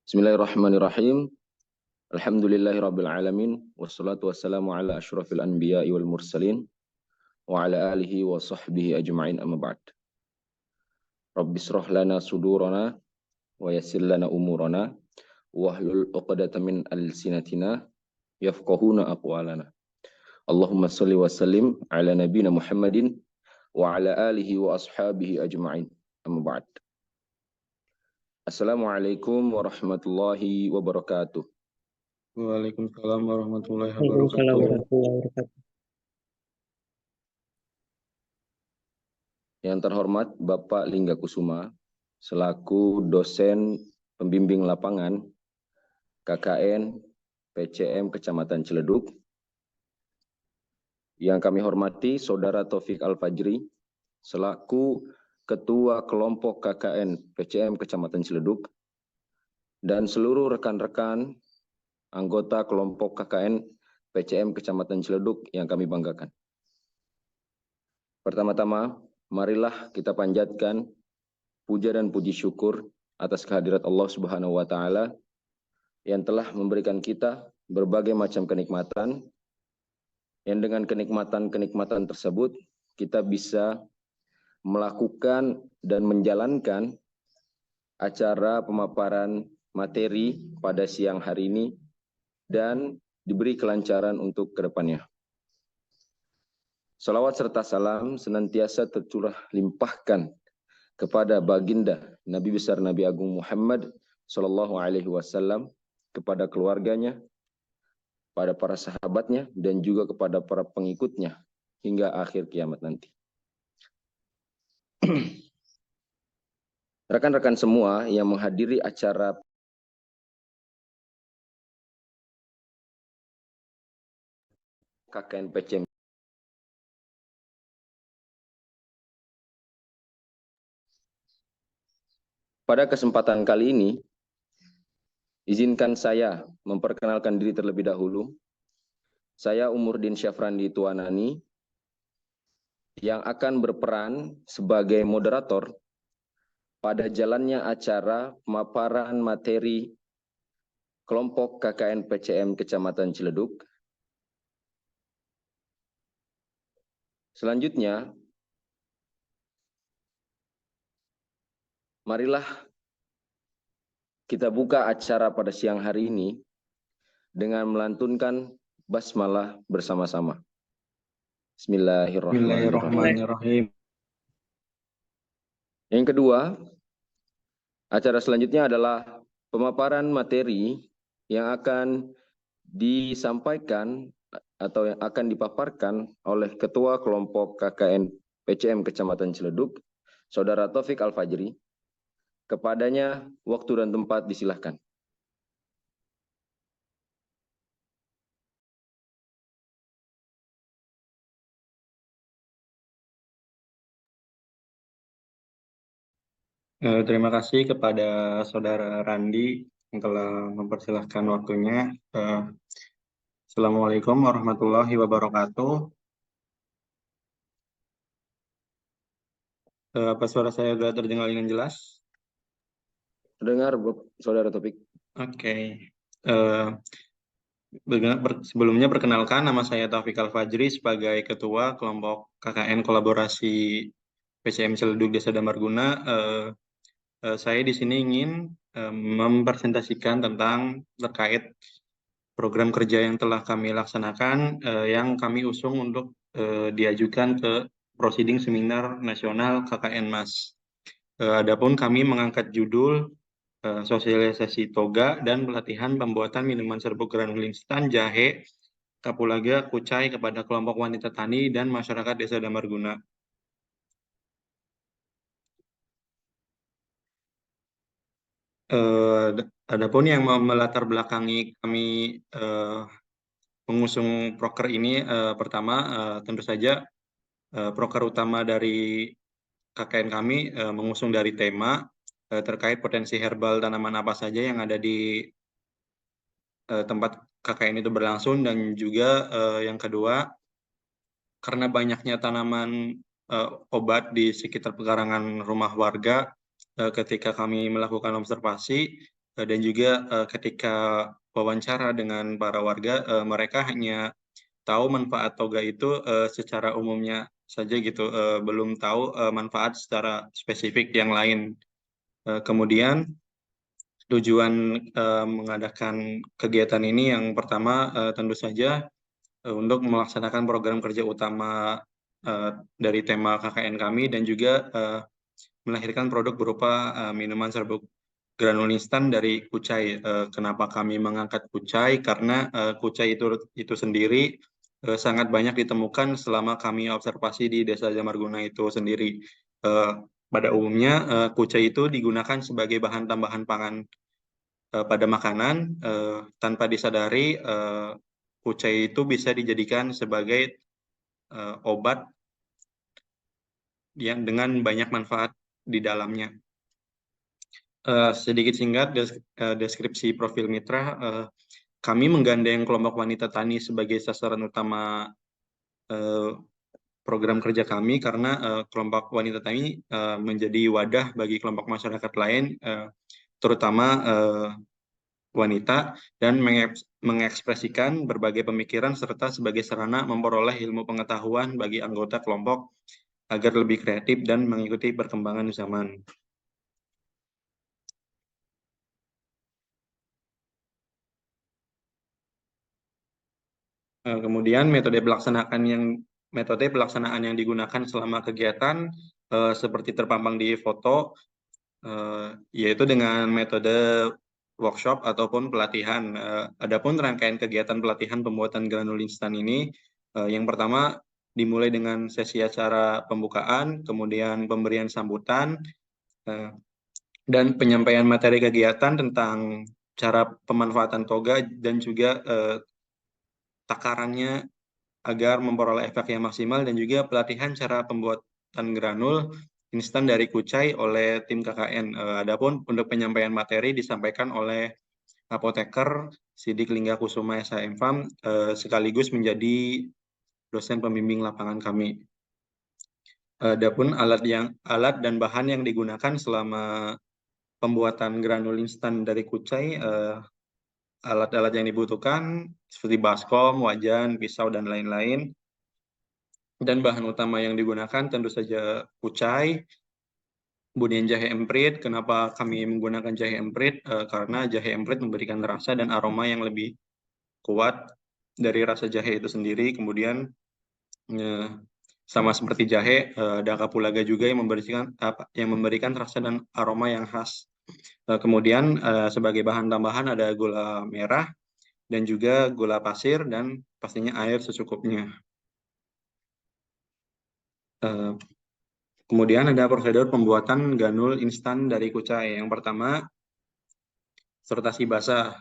Bismillahirrahmanirrahim. Alhamdulillahirabbil alamin wassalatu wassalamu ala asyrafil anbiya'i wal mursalin wa ala alihi wa sahbihi ajma'in amma ba'd. Rabbishrah lana sudurana wa yassir lana umurana wahlul 'uqdatam min alsinatina yafqahuna aqwalana. Allahumma shalli wa sallim ala nabiyyina Muhammadin wa ala alihi wa ashabihi ajma'in amma ba'd. Assalamualaikum warahmatullahi wabarakatuh. Waalaikumsalam warahmatullahi Waalaikumsalam wabarakatuh. warahmatullahi wabarakatuh. Yang terhormat Bapak Lingga Kusuma, selaku dosen pembimbing lapangan KKN PCM Kecamatan Ciledug. Yang kami hormati Saudara Taufik Al-Fajri, selaku Ketua Kelompok KKN PCM Kecamatan Ciledug, dan seluruh rekan-rekan anggota kelompok KKN PCM Kecamatan Ciledug yang kami banggakan. Pertama-tama, marilah kita panjatkan puja dan puji syukur atas kehadirat Allah Subhanahu wa taala yang telah memberikan kita berbagai macam kenikmatan, yang dengan kenikmatan-kenikmatan tersebut kita bisa melakukan dan menjalankan acara pemaparan materi pada siang hari ini dan diberi kelancaran untuk kedepannya. Salawat serta salam senantiasa tercurah limpahkan kepada baginda Nabi besar Nabi Agung Muhammad Sallallahu Alaihi Wasallam, kepada keluarganya, pada para sahabatnya, dan juga kepada para pengikutnya hingga akhir kiamat nanti. Rekan-rekan semua yang menghadiri acara KKN PCM pada kesempatan kali ini, izinkan saya memperkenalkan diri terlebih dahulu. Saya Umurdin Syafrandi Tuanani yang akan berperan sebagai moderator pada jalannya acara pemaparan materi kelompok KKN PCM Kecamatan Ciledug. Selanjutnya, marilah kita buka acara pada siang hari ini dengan melantunkan basmalah bersama-sama. Bismillahirrahmanirrahim. Bismillahirrahmanirrahim. Yang kedua, acara selanjutnya adalah pemaparan materi yang akan disampaikan atau yang akan dipaparkan oleh Ketua Kelompok KKN PCM Kecamatan Ciledug, Saudara Taufik Al-Fajri. Kepadanya waktu dan tempat disilahkan. Terima kasih kepada Saudara Randi yang telah mempersilahkan waktunya. Assalamualaikum warahmatullahi wabarakatuh. Apa suara saya sudah terdengar dengan jelas? Dengar, Saudara Taufik. Oke. Sebelumnya perkenalkan, nama saya Taufik Al-Fajri sebagai Ketua Kelompok KKN Kolaborasi PCM Ciledug Desa Damarguna. Saya di sini ingin mempresentasikan tentang terkait program kerja yang telah kami laksanakan, yang kami usung untuk diajukan ke Proceeding Seminar Nasional KKN MAS. Adapun kami mengangkat judul sosialisasi toga dan pelatihan pembuatan minuman serbuk granul instan, jahe, kapulaga, kucai kepada kelompok wanita tani dan masyarakat Desa Damarguna. Adapun yang melatar belakangi kami mengusung proker ini, pertama tentu saja proker utama dari KKN kami mengusung dari tema terkait potensi herbal tanaman apa saja yang ada di tempat KKN itu berlangsung, dan juga yang kedua, karena banyaknya tanaman obat di sekitar pekarangan rumah warga, ketika kami melakukan observasi, dan juga ketika wawancara dengan para warga, mereka hanya tahu manfaat toga itu secara umumnya saja gitu, belum tahu manfaat secara spesifik yang lain. Kemudian tujuan mengadakan kegiatan ini yang pertama tentu saja untuk melaksanakan program kerja utama dari tema KKN kami dan juga melahirkan produk berupa minuman serbuk granul instan dari kucai. Kenapa kami mengangkat kucai? Karena kucai itu sendiri sangat banyak ditemukan selama kami observasi di Desa Damarguna itu sendiri. Pada umumnya kucai itu digunakan sebagai bahan tambahan pangan pada makanan, tanpa disadari kucai itu bisa dijadikan sebagai obat yang dengan banyak manfaat di dalamnya. Sedikit singkat deskripsi profil mitra, kami menggandeng kelompok wanita tani sebagai sasaran utama program kerja kami karena kelompok wanita tani menjadi wadah bagi kelompok masyarakat lain, terutama wanita, dan mengekspresikan berbagai pemikiran serta sebagai sarana memperoleh ilmu pengetahuan bagi anggota kelompok agar lebih kreatif dan mengikuti perkembangan zaman. Kemudian metode pelaksanaan yang digunakan selama kegiatan seperti terpampang di foto, yaitu dengan metode workshop ataupun pelatihan. Adapun rangkaian kegiatan pelatihan pembuatan granul instan ini, yang pertama dimulai dengan sesi acara pembukaan, kemudian pemberian sambutan, dan penyampaian materi kegiatan tentang cara pemanfaatan toga dan juga takarannya agar memperoleh efek yang maksimal, dan juga pelatihan cara pembuatan granul instan dari kucai oleh tim KKN. Adapun untuk penyampaian materi disampaikan oleh apoteker Sidik Lingga Kusuma SHM sekaligus menjadi dosen pembimbing lapangan kami. Adapun alat dan bahan yang digunakan selama pembuatan granul instan dari kucai, alat-alat yang dibutuhkan seperti baskom, wajan, pisau, dan lain-lain. Dan bahan utama yang digunakan tentu saja kucai, kemudian jahe emprit. Kenapa kami menggunakan jahe emprit? Karena jahe emprit memberikan rasa dan aroma yang lebih kuat dari rasa jahe itu sendiri. Kemudian sama seperti jahe, ada kapulaga juga yang memberikan rasa dan aroma yang khas. Kemudian sebagai bahan tambahan ada gula merah dan juga gula pasir, dan pastinya air secukupnya. Kemudian ada prosedur pembuatan granul instan dari kucai. Yang pertama, sortasi basah.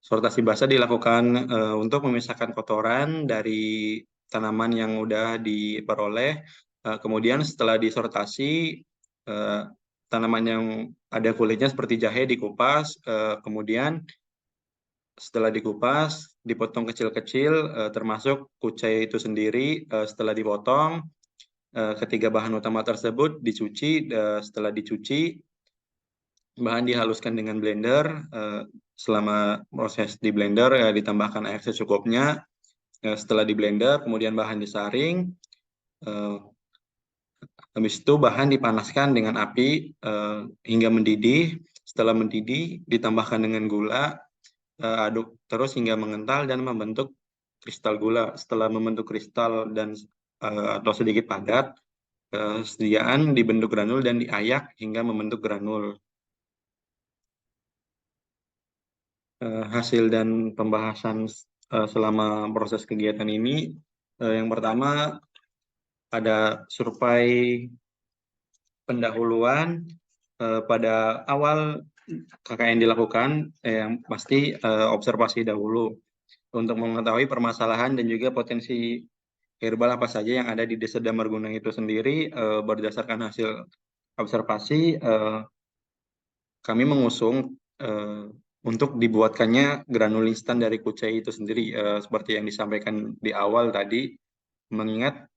Sortasi basah dilakukan untuk memisahkan kotoran dari tanaman yang sudah diperoleh. Kemudian setelah disortasi, tanaman yang ada kulitnya seperti jahe dikupas, kemudian setelah dikupas dipotong kecil-kecil, termasuk kucai itu sendiri. Setelah dipotong, ketiga bahan utama tersebut dicuci. Setelah dicuci, bahan dihaluskan dengan blender. Selama proses di blender ditambahkan air secukupnya. Setelah di blender, kemudian bahan disaring. Habis itu bahan dipanaskan dengan api hingga mendidih. Setelah mendidih, ditambahkan dengan gula, aduk terus hingga mengental dan membentuk kristal gula. Setelah membentuk kristal dan atau sedikit padat, sediaan dibentuk granul dan diayak hingga membentuk granul. Hasil dan pembahasan selama proses kegiatan ini, yang pertama ada survei pendahuluan pada awal KKN dilakukan, yang pasti observasi dahulu untuk mengetahui permasalahan dan juga potensi herbal apa saja yang ada di Desa Damarguna itu sendiri. Berdasarkan hasil observasi, kami mengusung untuk dibuatkannya granul instan dari kucai itu sendiri, seperti yang disampaikan di awal tadi, mengingat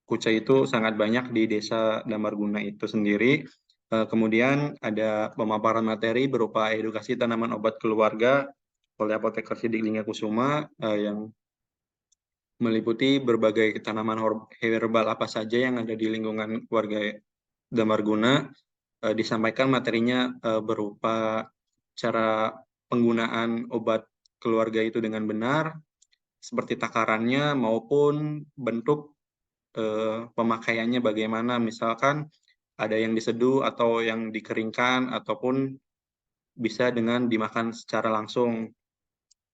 kucai itu sangat banyak di Desa Damarguna itu sendiri. Kemudian ada pemaparan materi berupa edukasi tanaman obat keluarga oleh Apoteker Sidik Lingga Kusuma yang meliputi berbagai tanaman herbal apa saja yang ada di lingkungan keluarga Damarguna. Disampaikan materinya berupa cara penggunaan obat keluarga itu dengan benar, seperti takarannya maupun bentuk pemakaiannya bagaimana, misalkan ada yang diseduh atau yang dikeringkan ataupun bisa dengan dimakan secara langsung.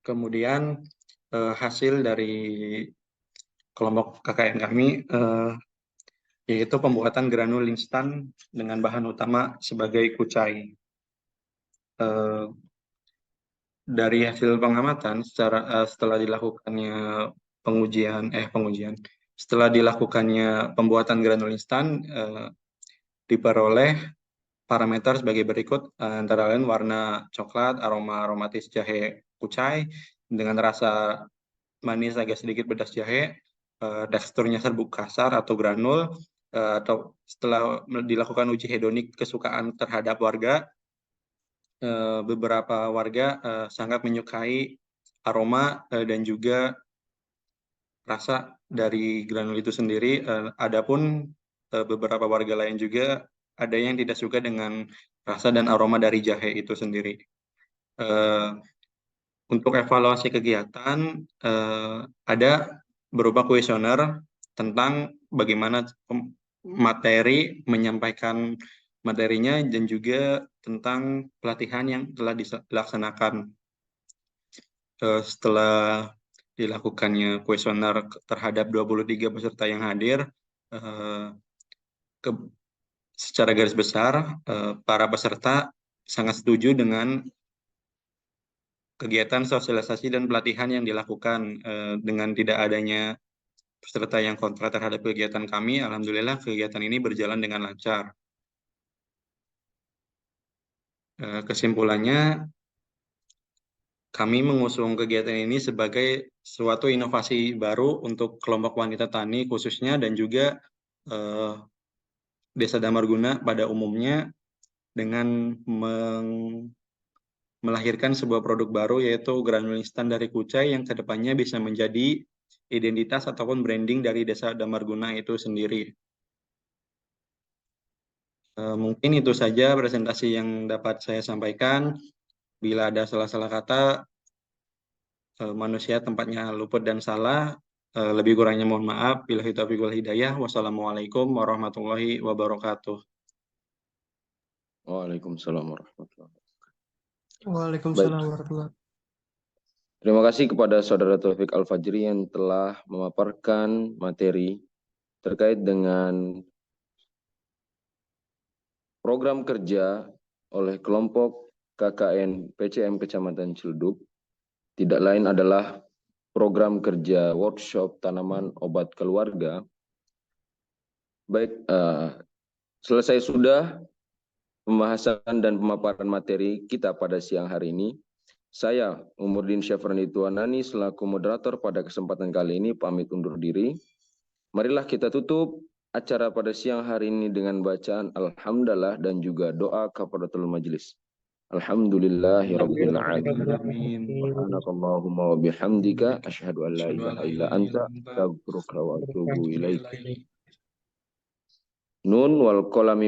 Kemudian hasil dari kelompok KKN kami yaitu pembuatan granul instan dengan bahan utama sebagai kucai. Dari hasil pengamatan setelah dilakukannya setelah dilakukannya pembuatan granul instan diperoleh parameter sebagai berikut, antara lain warna coklat, aroma aromatis jahe kucai dengan rasa manis agak sedikit pedas jahe, teksturnya serbuk kasar atau granul, atau setelah dilakukan uji hedonik kesukaan terhadap warga, beberapa warga sangat menyukai aroma dan juga rasa dari granul itu sendiri. Adapun beberapa warga lain juga ada yang tidak suka dengan rasa dan aroma dari jahe itu sendiri. Untuk evaluasi kegiatan ada berupa kuesioner tentang bagaimana materi menyampaikan materinya dan juga tentang pelatihan yang telah dilaksanakan. Setelah dilakukannya kuesioner terhadap 23 peserta yang hadir, secara garis besar para peserta sangat setuju dengan kegiatan sosialisasi dan pelatihan yang dilakukan. Dengan tidak adanya peserta yang kontra terhadap kegiatan kami, alhamdulillah kegiatan ini berjalan dengan lancar. Kesimpulannya, kami mengusung kegiatan ini sebagai suatu inovasi baru untuk kelompok wanita tani khususnya dan juga Desa Damarguna pada umumnya, dengan melahirkan sebuah produk baru yaitu granul instan dari kucai yang kedepannya bisa menjadi identitas ataupun branding dari Desa Damarguna itu sendiri. Mungkin itu saja presentasi yang dapat saya sampaikan. Bila ada salah-salah kata, manusia tempatnya luput dan salah. Lebih kurangnya mohon maaf. Billahi taufiq wal hidayah. Wassalamualaikum warahmatullahi wabarakatuh. Waalaikumsalam warahmatullahi wabarakatuh. Waalaikumsalam warahmatullahi wabarakatuh. Terima kasih kepada Saudara Taufik Al-Fajri yang telah memaparkan materi terkait dengan program kerja oleh kelompok KKN PCM Kecamatan Ciledug. Tidak lain adalah program kerja workshop tanaman obat keluarga. Baik, selesai sudah pembahasan dan pemaparan materi kita pada siang hari ini. Saya, Umurdin Syafrani Tuanani, selaku moderator pada kesempatan kali ini, pamit undur diri. Marilah kita tutup acara pada siang hari ini dengan bacaan Alhamdulillah dan juga doa kafaratul majlis. Alhamdulillahirabbil alamin. Subhanakallahumma wa bihamdika asyhadu an la ilaha illa anta astaghfiruka wa atubu ilaik. Nun wal qalami